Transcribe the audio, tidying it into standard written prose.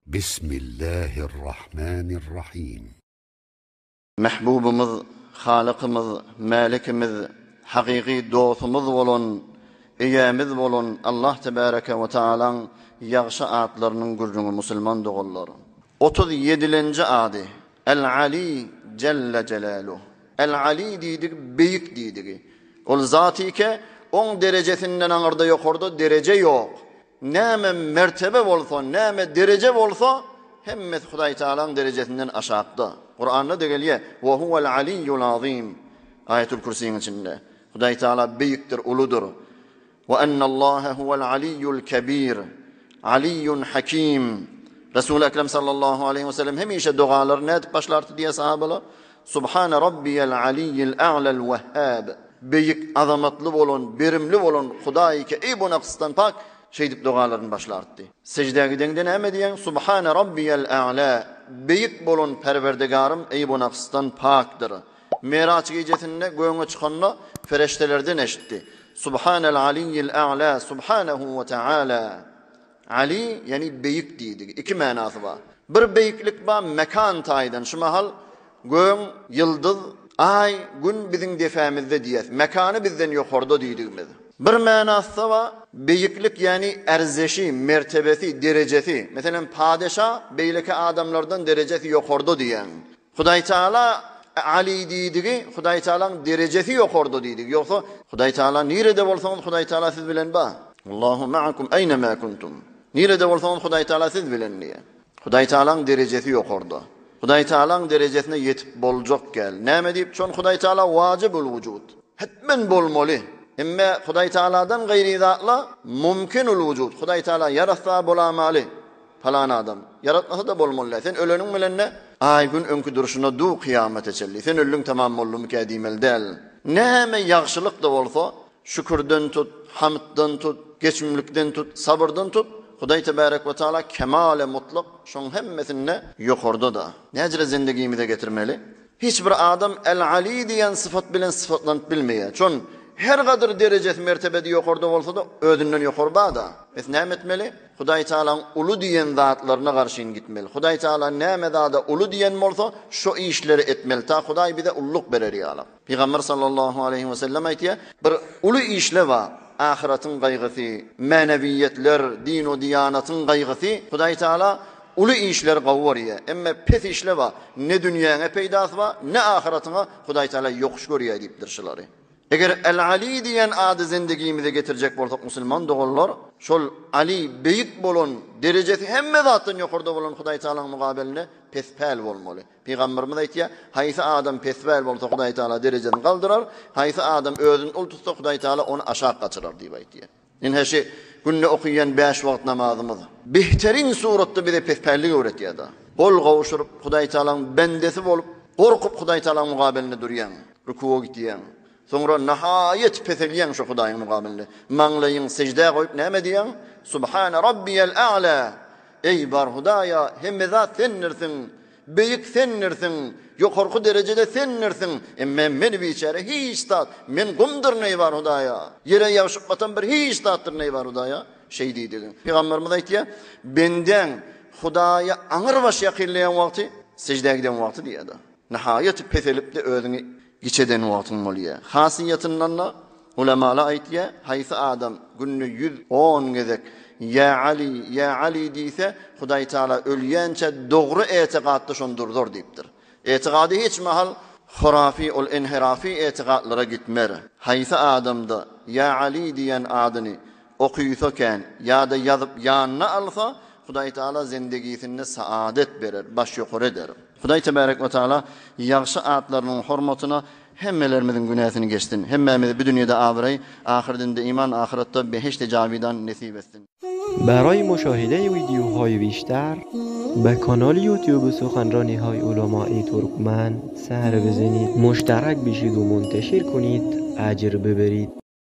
Bismillahirrahmanirrahim. Mehbubumuz, Halıkımız, Malikimiz, hakiki dostumuz bolun, iyemiz bolun Allah Tebareke ve Teala'nın yağşı adlarının gurrunu Müslüman doğulları. 37. adi El-Ali Celle Celaluhu. El-Ali diýdik, beýik diýdik. Ol zatike on derecesinden aňyrda ýokarda derece ýok. Näme mertebe bolsa, näme derece bolsa hemmesi Hudaý Taala'nın derecesinden aşağıda. Kur'an'da da geliyor. Ve huvel aliyyul azim. Ayetül Kürsi'nin içinde. Hudaý Taala büyüktür, uludur. Ve ennallâhe huvel aliyyul kebir. Aliyyun hakim. Resul-i Ekrem sallallahu aleyhi ve sellem hemişe dualar ne edip başlardı diye sahabeler. Subhane rabbiyel aliyyil a'lel vehhab. Büyük azamatlı bolun, birimli bolun Hudaý ki ey bu naqstan pak şey dip dualarını başlardı. Secdeye gidende näme diýen? Subhane rabbiyel a'la. Büyük bolun perverdigarım ey bu naqstan pakdır. Miraç gecesinde göğüne çıkanla feriştelerden eşitti. Subhanel aliyyil a'la, subhanahu ve ta'ala. Ali yani büyük diýdik. İki manasy var. Bir büyüklik ba mekan taýdan. Şu mahal göň, yıldız, ay, gün bizim defamizde diýer. Mekanı bizden ýokarda diýdigimiz. Bir manasy var. Büyüklik yani erzeşi, mertebesi, derecesi. Mesela padişah beyleki adamlardan derecesi ýokarda diýen. Hudaý Taala Ali diýdigi, Hudaý Taala'nın derecesi ýokarda diýdik. Ýoksa Hudaý Taala nirede bolsaňyz Hudaý Taala siz bilen ba. Allahu ma'akum ayna ma kuntum. Nirede bolsaňyz Hudaý Taala siz bilen diýe. Hudaý Taala'nın derecesi ýokarda. Hudaý Taala'nın derejesine yetip boljak gel. Näme diýip çon Hudaý Taala wajibul wujud. Hetmen bolmaly. Emme Hudaý Taala'dan gayri zatla mumkinul wujud. Hudaý Taala yaratsa bolamaly. Falan adam. Yaratmasa da bolmaly. Sen ölenin bilen ne? Ay gün önkü duruşuna du kıyamete çelli. Sen ölün tamam mollum kedimel del. Näme ýagşylyk da bolsa, şükürden tut, hamddan tut, geçimlikden tut, sabırdan tut. Hudaý Tebarek ve Taala kemale mutlak şoň hemmesine ýokarda da. Näjre zindegimize getirmeli? Hiç bir adam el-Ali diýen sıfat bilen sıfatlanyp bilmeýär. Çon her kadar derecesi mertebede ýokarda bolsa da ödünden ýokary bada. Biz näme etmeli? Hudaý Taala'nın ulu diýen zatlaryna garşyn gitmeli. Hudaý Taala näme zada ulu diýen bolsa, şo işleri etmeli. Ta Hudaý bize ulluk berer ýaly. Peygamber sallallahu aleyhi ve sellem aýtdy, bir ulu işle var. Ahiretin gaýgysy, manewiyetler, din we diýanatyň gaýgysy. Hudaý Taala ulu işler gawwarýar. Emme pes işle var. Ne dünýäňe peýdasy var, ne ahiretiňe Hudaý Taala ýokuşy görýär diýip dirşilary. Eger el-Ali diýen ady zindegimize getirjek bolsak musulman dogullar, şol Ali beýik bolun, derecesi hemme zatdan ýokarda bolan Hudaý Taala'nın mugabeline pespäl bolmaly. Peygamberimiz aýtdy, haýsy adam pespäl bolsa Hudaý Taala derejesini galdyrar, haýsy adam özüni ul tutsa Hudaý Taala onu aşağı gaçyrar diýip aýtdy. Inheşi günne okuyan 5 wagt namazymyz behterin suratda bize pespälik öwretýär da. Bol gawşuryp Hudaý Taala'nın bendesi bolup, gorkup Hudaý Taala'nın mugabeline durýan, rukuwa gitýän. Sonra nihayet peselýän şu Hudaýyň mugabeline. Maňlaýyň secdeye goýup näme diýen? Subhane rabbiyel a'la. Ey bar Hudaýa, hemme zat senirsiň, beýik senirsiň, ýokarky derecede senirsiň. Emme meni biçare hiç zat, men gumdur näme bar Hudaýa. Yere ýaşyp batan bir hiç zatdyr näme bar Hudaýa? Şey diýdi. Peygamberimiz aýtdy, benden Hudaýa aňyr baş ýakynlaýan wagty, secdeye giden wagty diýdi. Nihayet peselip de özüni geçeden wagtyň bolýar. Hasiýatynyň ulemalar aýtdy, haýsy adam günni 110 gezek ya Ali diýse, Hudaý Taala ölýänçe dogry etiqadda şondurdur diýipdir. Etiqady hiç mahal hurafi ol inhirafi etiqadlara gitmer. Haýsy adamda ya Ali diýen adyny okuýsaken ýa-da ýazyp ýanyna alsa, Hudaý Taala zindegisinde saadet berer, baş ýokary eder. Hudaý Tebarek ve Taala ýagşy atlarynyň hormatyna hemmelerimizin günäsini geçsin. Hemmemizi bu dünýäde awray, ahirinde iman, ahiretde beheşte jawidan nesip etsin. برای مشاهده ویدیوهای بیشتر به کانال یوتیوب سخنرانی‌های علمای ترکمن سر بزنید، مشترک بشید و منتشر کنید، اجر ببرید.